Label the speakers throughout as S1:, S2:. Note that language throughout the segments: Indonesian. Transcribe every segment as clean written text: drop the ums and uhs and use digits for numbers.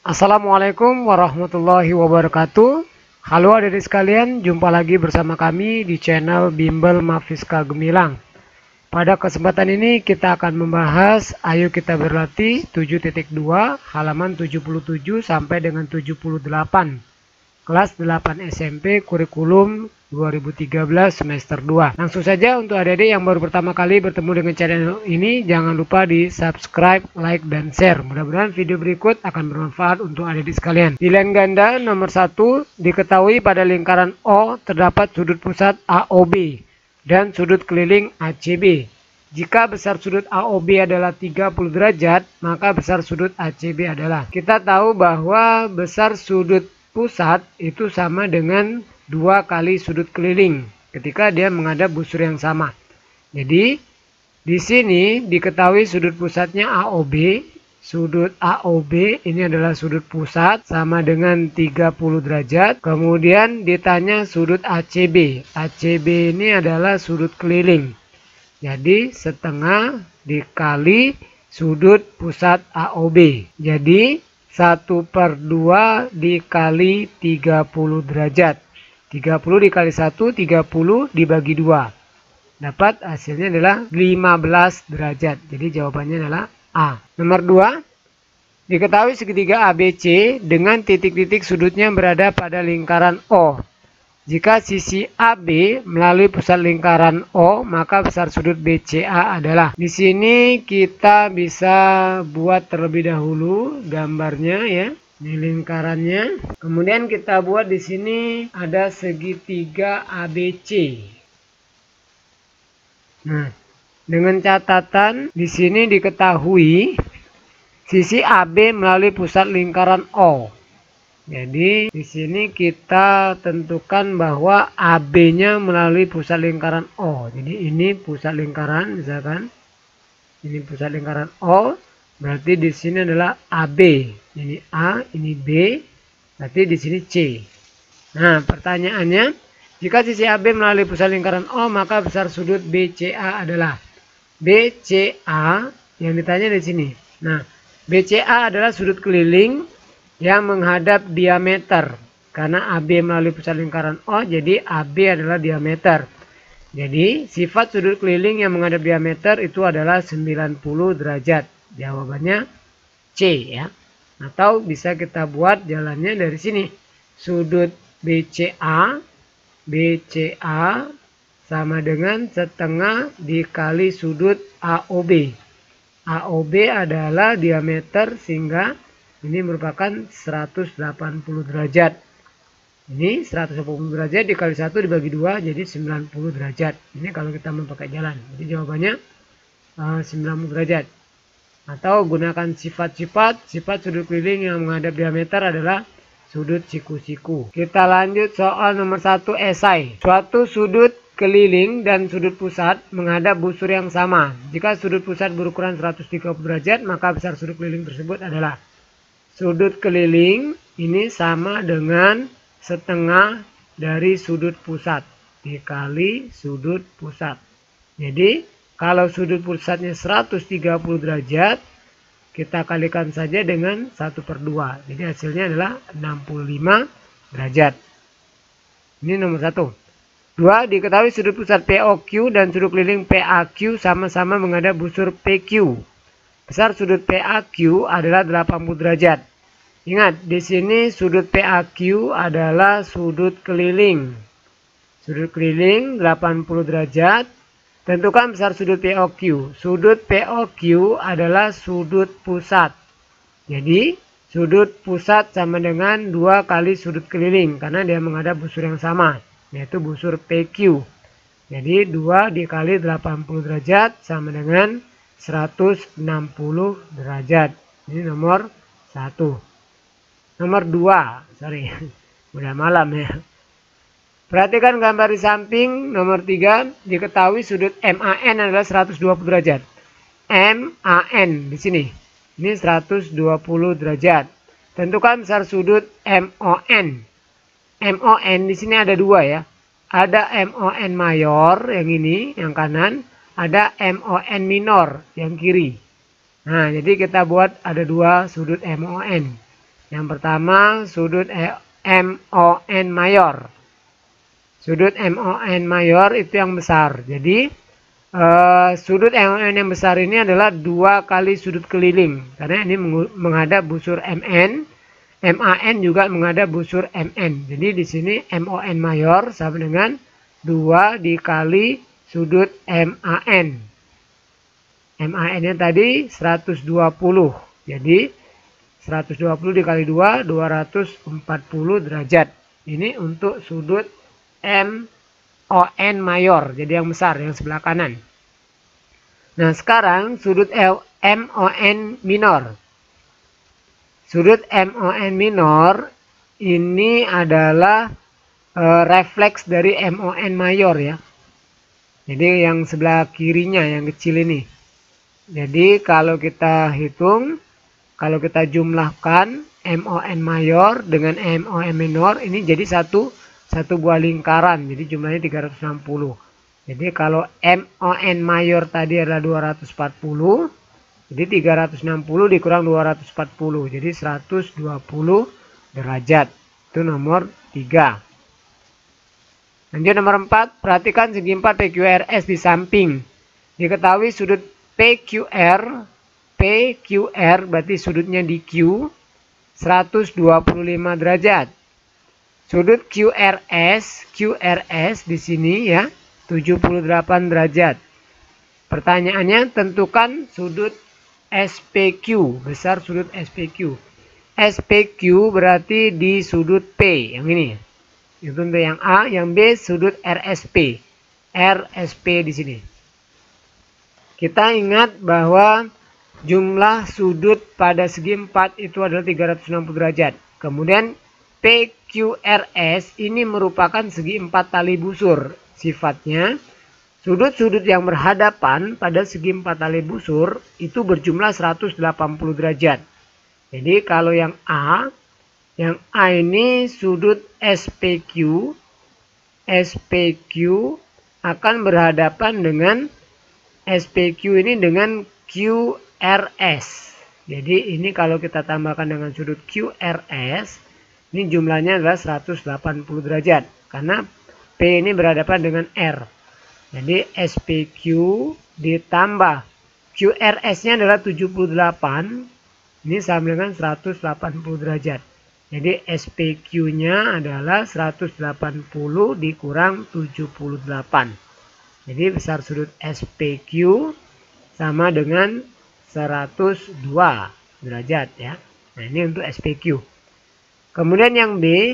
S1: Assalamualaikum warahmatullahi wabarakatuh. Halo adik-adik sekalian, jumpa lagi bersama kami di channel Bimbel Mafiska Gemilang. Pada kesempatan ini kita akan membahas Ayo Kita Berlatih 7.2 halaman 77 sampai dengan 78. Kelas 8 SMP kurikulum 2013 semester 2. Langsung saja untuk adik-adik yang baru pertama kali bertemu dengan channel ini, jangan lupa di subscribe, like, dan share. Mudah-mudahan video berikut akan bermanfaat untuk adik-adik sekalian. Pilihan ganda nomor 1, diketahui pada lingkaran O terdapat sudut pusat AOB dan sudut keliling ACB. Jika besar sudut AOB adalah 30 derajat, maka besar sudut ACB adalah. Kita tahu bahwa besar sudut pusat itu sama dengan 2 kali sudut keliling ketika dia menghadap busur yang sama. Jadi di sini diketahui sudut pusatnya AOB. Sudut AOB ini adalah sudut pusat sama dengan 30 derajat. Kemudian ditanya sudut ACB. ACB ini adalah sudut keliling. Jadi setengah dikali sudut pusat AOB. Jadi 1/2 dikali 30 derajat. 30 dikali 1, 30 dibagi 2. Dapat hasilnya adalah 15 derajat. Jadi jawabannya adalah A. Nomor 2. Diketahui segitiga ABC dengan titik-titik sudutnya berada pada lingkaran O. Jika sisi AB melalui pusat lingkaran O, maka besar sudut BCA adalah. Di sini kita bisa buat terlebih dahulu gambarnya ya. Ini lingkarannya. Kemudian kita buat di sini ada segitiga ABC. Nah, dengan catatan di sini diketahui sisi AB melalui pusat lingkaran O. Jadi di sini kita tentukan bahwa AB-nya melalui pusat lingkaran O. Jadi ini pusat lingkaran, misalkan ini pusat lingkaran O, berarti di sini adalah AB. Ini A, ini B, berarti di sini C. Nah, pertanyaannya, jika sisi AB melalui pusat lingkaran O, maka besar sudut BCA adalah. BCA yang ditanya di sini. Nah, BCA adalah sudut keliling yang menghadap diameter. Karena AB melalui pusat lingkaran O, jadi AB adalah diameter. Jadi sifat sudut keliling yang menghadap diameter itu adalah 90 derajat. Jawabannya C ya. Atau bisa kita buat jalannya dari sini. Sudut BCA sama dengan setengah dikali sudut AOB. AOB adalah diameter sehingga ini merupakan 180 derajat. Ini 180 derajat dikali 1 dibagi 2 jadi 90 derajat. Ini kalau kita memakai jalan. Jadi jawabannya 90 derajat. Atau gunakan sifat sudut keliling yang menghadap diameter adalah sudut siku-siku. Kita lanjut soal nomor 1 esai. Suatu sudut keliling dan sudut pusat menghadap busur yang sama. Jika sudut pusat berukuran 130 derajat, maka besar sudut keliling tersebut adalah. Sudut keliling ini sama dengan setengah dari sudut pusat dikali sudut pusat. Jadi kalau sudut pusatnya 130 derajat, kita kalikan saja dengan 1/2. Jadi hasilnya adalah 65 derajat. Ini nomor 1. 2. Diketahui sudut pusat POQ dan sudut keliling PAQ sama-sama menghadap busur PQ. Besar sudut PAQ adalah 80 derajat. Ingat, di sini sudut PAQ adalah sudut keliling. Sudut keliling 80 derajat. Tentukan besar sudut POQ. Sudut POQ adalah sudut pusat. Jadi, sudut pusat sama dengan 2 kali sudut keliling karena dia menghadap busur yang sama, yaitu busur PQ. Jadi 2 dikali 80 derajat sama dengan 160 derajat. Ini nomor 1. Nomor 2, udah malam ya. Perhatikan gambar di samping. Nomor 3, diketahui sudut MAN adalah 120 derajat. MAN di sini. Ini 120 derajat. Tentukan besar sudut MON. MON di sini ada 2 ya. Ada MON mayor yang ini, yang kanan. Ada MON minor yang kiri. Nah, jadi kita buat ada 2 sudut MON. Yang pertama sudut MON mayor. Sudut MON mayor itu yang besar. Jadi sudut MON yang besar ini adalah 2 kali sudut keliling. Karena ini menghadap busur MN. MAN juga menghadap busur MN. Jadi di sini MON mayor sama dengan 2 dikali sudut MAN. MAN-nya tadi 120. Jadi 120 dikali 2, 240 derajat. Ini untuk sudut MON mayor, jadi yang besar, yang sebelah kanan. Nah, sekarang sudut MON minor. Sudut MON minor ini adalah refleks dari MON mayor ya. Jadi yang sebelah kirinya, yang kecil ini. Jadi kalau kita hitung, kalau kita jumlahkan MON mayor dengan MON minor, ini jadi satu buah lingkaran. Jadi jumlahnya 360. Jadi kalau MON mayor tadi adalah 240, jadi 360 dikurang 240. Jadi 120 derajat. Itu nomor 3. Lanjut nomor 4. Perhatikan segi 4 PQRS di samping. Diketahui sudut PQR berarti sudutnya di Q 125 derajat. Sudut QRS di sini ya 78 derajat. Pertanyaannya, tentukan sudut SPQ, besar sudut SPQ. SPQ berarti di sudut P yang ini. Itu untuk yang A, yang B sudut RSP. RSP di sini. Kita ingat bahwa jumlah sudut pada segi 4 itu adalah 360 derajat. Kemudian PQRS ini merupakan segi 4 tali busur. Sifatnya sudut-sudut yang berhadapan pada segi 4 tali busur itu berjumlah 180 derajat. Jadi kalau yang A ini sudut SPQ akan berhadapan dengan SPQ ini dengan QRS. Jadi ini kalau kita tambahkan dengan sudut QRS, ini jumlahnya adalah 180 derajat. Karena P ini berhadapan dengan R. Jadi SPQ ditambah QRS-nya adalah 78. Ini sama dengan 180 derajat. Jadi SPQ-nya adalah 180 dikurang 78. Jadi besar sudut SPQ sama dengan 102 derajat ya. Nah, ini untuk SPQ. Kemudian yang B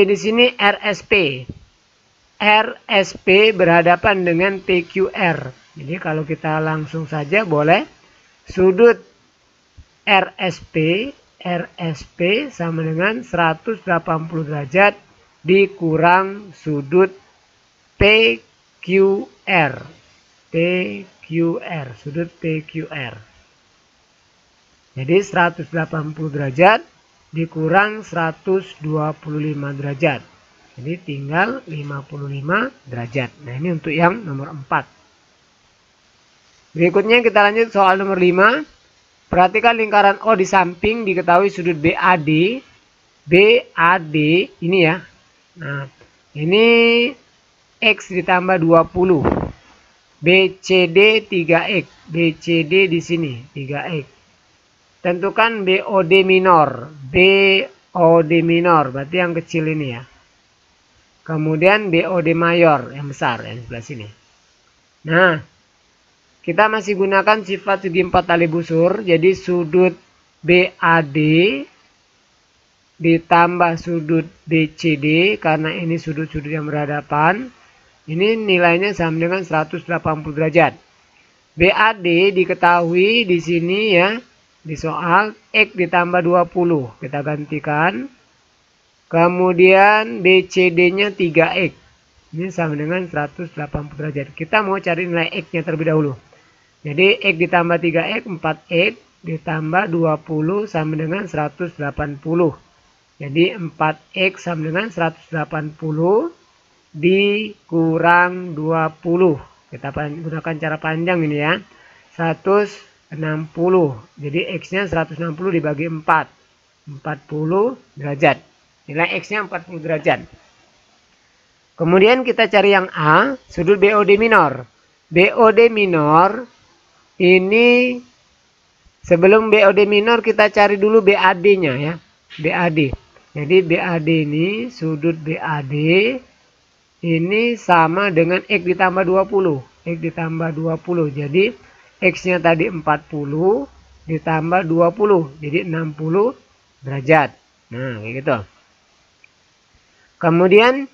S1: di sini RSP. RSP berhadapan dengan PQR. Jadi kalau kita langsung saja boleh sudut RSP sama dengan 180 derajat dikurang sudut PQR, sudut PQR. Jadi 180 derajat dikurang 125 derajat. Jadi tinggal 55 derajat. Nah, ini untuk yang nomor 4. Berikutnya kita lanjut soal nomor 5. Perhatikan lingkaran O di samping, diketahui sudut BAD. BAD ini ya. Nah, ini X ditambah 20. BCD 3X. BCD di sini 3X. Tentukan BOD minor. BOD minor berarti yang kecil ini ya. Kemudian BOD mayor yang besar yang sebelah sini. Nah, kita masih gunakan sifat segi 4 tali busur. Jadi sudut BAD ditambah sudut BCD karena ini sudut-sudut yang berhadapan. Ini nilainya sama dengan 180 derajat. BAD diketahui di sini ya. Di soal X ditambah 20. Kita gantikan. Kemudian BCD-nya 3X. Ini sama dengan 180 derajat. Kita mau cari nilai X-nya terlebih dahulu. Jadi X ditambah 3X 4X ditambah 20 sama dengan 180. Jadi 4X sama dengan 180 dikurang 20. Kita gunakan cara panjang ini ya. 160. Jadi X-nya 160 dibagi 4. 40 derajat. Nilai X-nya 40 derajat. Kemudian kita cari yang A, sudut BOD minor. BOD minor ini sebelum BOD minor kita cari dulu BAD-nya ya. BAD. Jadi BAD ini sudut BAD ini sama dengan X ditambah 20. X ditambah 20. Jadi X-nya tadi 40 ditambah 20. Jadi 60 derajat. Nah, kayak gitu. Kemudian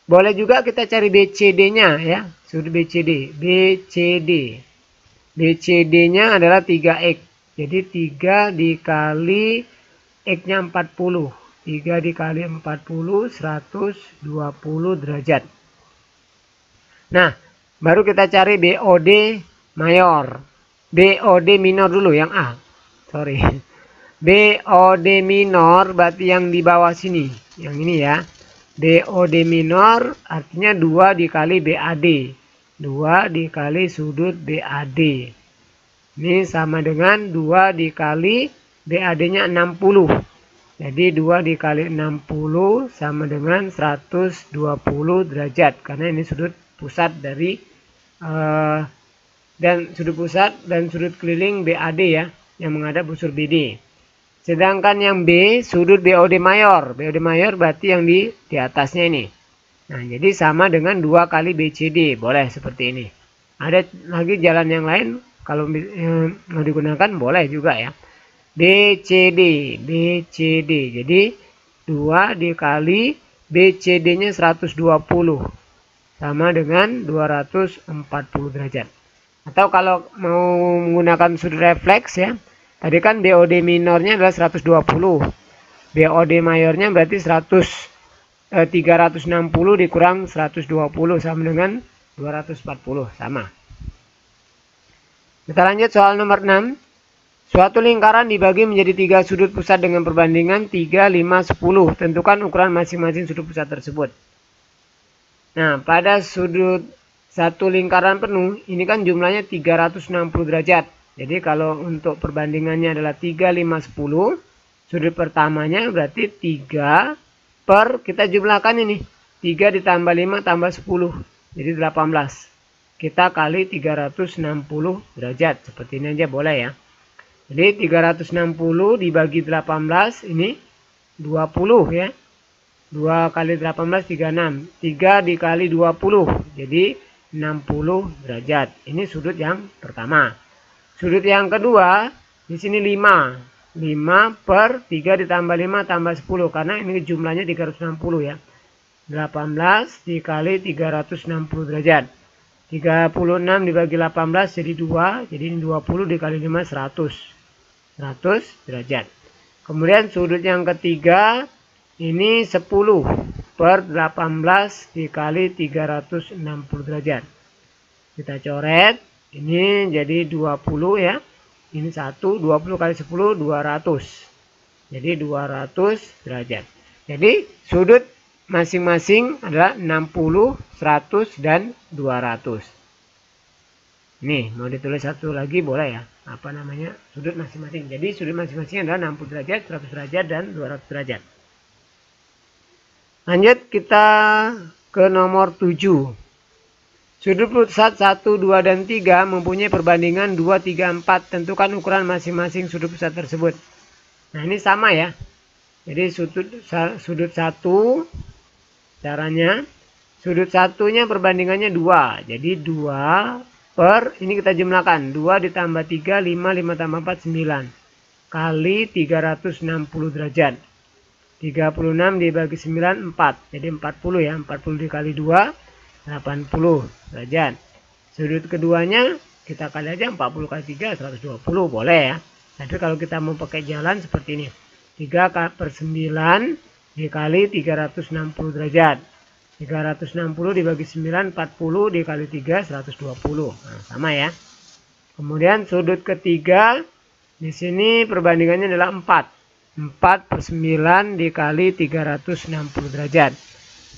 S1: boleh juga kita cari BCD-nya ya. Sudut BCD. BCD. BCD-nya adalah 3X. Jadi 3 dikali X-nya 40. 3 dikali 40, 120 derajat. Nah, baru kita cari BOD mayor. BOD minor dulu yang A. Sorry. BOD minor berarti yang di bawah sini. Yang ini ya. BOD minor artinya 2 dikali BAD. 2 dikali sudut BAD. Ini sama dengan 2 dikali BAD-nya 60. Jadi 2 dikali 60 sama dengan 120 derajat. Karena ini sudut pusat dari dan sudut pusat dan sudut keliling BAD ya. Yang menghadap busur BD. Sedangkan yang B sudut BOD mayor. BOD mayor berarti yang di atasnya ini. Nah jadi sama dengan 2 kali BCD. Boleh seperti ini. Ada lagi jalan yang lain. Kalau mau digunakan boleh juga ya. BCD, BCD. Jadi 2 dikali BCD-nya 120 sama dengan 240 derajat. Atau kalau mau menggunakan sudut refleks ya. Tadi kan BOD minornya adalah 120. BOD mayornya berarti 360 dikurang 120 sama dengan 240 sama. Kita lanjut soal nomor 6. Suatu lingkaran dibagi menjadi 3 sudut pusat dengan perbandingan 3, 5, 10. Tentukan ukuran masing-masing sudut pusat tersebut. Nah, pada sudut satu lingkaran penuh, ini kan jumlahnya 360 derajat. Jadi kalau untuk perbandingannya adalah 3, 5, 10. Sudut pertamanya berarti 3 per, kita jumlahkan ini. 3 ditambah 5 tambah 10. Jadi 18. Kita kali 360 derajat. Seperti ini aja boleh ya. Jadi 360 dibagi 18 ini 20 ya. 2 kali 18 36. 3 dikali 20 jadi 60 derajat. Ini sudut yang pertama. Sudut yang kedua di sini 5. 5 per 3 ditambah 5 tambah 10 karena ini jumlahnya 360 ya. 18 dikali 360 derajat. 36 dibagi 18 jadi 2. Jadi ini 20 dikali 5 100 derajat. Kemudian sudut yang ketiga ini 10 per 18 dikali 360 derajat. Kita coret. Ini jadi 20 ya. Ini 1, 20 kali 10 200. Jadi 200 derajat. Jadi sudut masing-masing adalah 60, 100 dan 200. Nih, mau ditulis satu lagi boleh ya. Apa namanya? Sudut masing-masing. Jadi sudut masing-masing adalah 60 derajat, 100 derajat dan 200 derajat. Lanjut kita ke nomor 7. Sudut pusat 1, 2 dan 3 mempunyai perbandingan 2, 3, 4. Tentukan ukuran masing-masing sudut pusat tersebut. Nah, ini sama ya. Jadi sudut 1 caranya sudut satunya perbandingannya 2. Jadi 2 per, ini kita jumlahkan. 2 ditambah 3, 5, 5 tambah 4, 9. Kali 360 derajat. 36 dibagi 9, 4. Jadi 40 ya. 40 dikali 2, 80 derajat. Sudut keduanya kita kali aja 40 kali 3, 120. Boleh ya. Tapi kalau kita mau pakai jalan seperti ini. 3 per 9 dikali 360 derajat. 360 dibagi 9, 40 dikali 3, 120. Nah, sama ya. Kemudian sudut ketiga, di sini perbandingannya adalah 4. 4 per 9 dikali 360 derajat.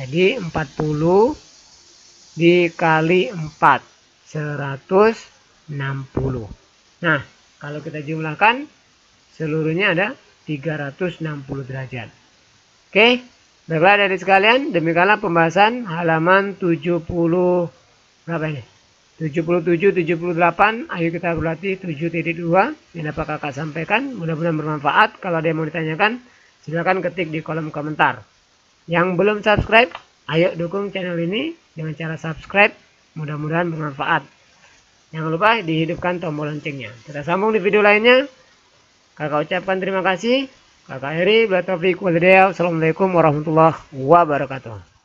S1: Jadi 40 dikali 4, 160. Nah, kalau kita jumlahkan, seluruhnya ada 360 derajat. Oke, baiklah adik sekalian, demikianlah pembahasan halaman 70 berapa ini? 77, 78. Ayo kita berlatih 7.2 yang dapat kakak sampaikan. Mudah-mudahan bermanfaat. Kalau ada yang mau ditanyakan, silakan ketik di kolom komentar. Yang belum subscribe, ayo dukung channel ini dengan cara subscribe. Mudah-mudahan bermanfaat. Jangan lupa dihidupkan tombol loncengnya. Kita sambung di video lainnya. Kakak ucapkan terima kasih. Kakak Heri, Assalamualaikum warahmatullahi wabarakatuh.